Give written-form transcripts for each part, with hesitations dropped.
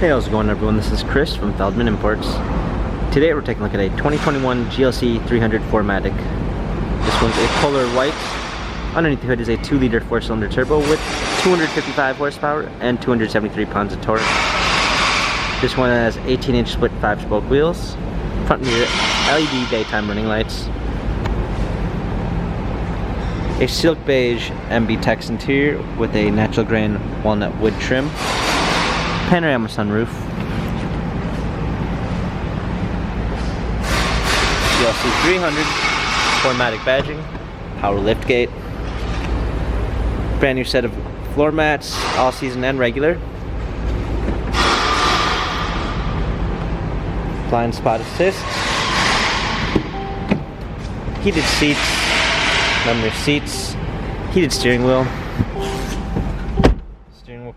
Hey, how's it going everyone? This is Chris from Feldmann Imports. Today we're taking a look at a 2021 GLC 300 4MATIC. This one's a polar white. Underneath the hood is a 2-liter 4-cylinder turbo with 255 horsepower and 273 pounds of torque. This one has 18-inch split 5-spoke wheels, front and rear LED daytime running lights, a silk beige MB Tex interior with a natural grain walnut wood trim, panorama sunroof, GLC 300 4MATIC badging, power liftgate, brand new set of floor mats, all season and regular, blind spot assist, heated seats, memory seats, heated steering wheel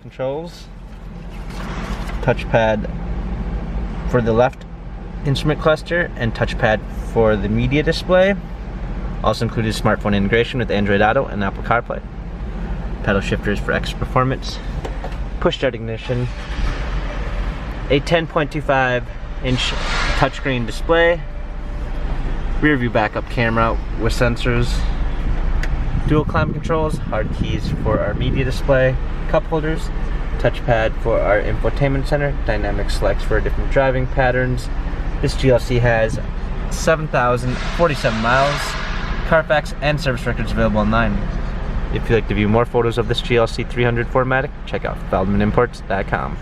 controls, touchpad for the left instrument cluster and touchpad for the media display. Also included smartphone integration with Android Auto and Apple CarPlay. Pedal shifters for extra performance. Push start ignition. A 10.25-inch touchscreen display. Rear view backup camera with sensors. Dual climate controls. Hard keys for our media display. Cup holders. Touchpad for our infotainment center, dynamic selects for different driving patterns. This GLC has 7,047 miles, Carfax and service records available online. If you'd like to view more photos of this GLC 300 4MATIC, check out feldmanimports.com.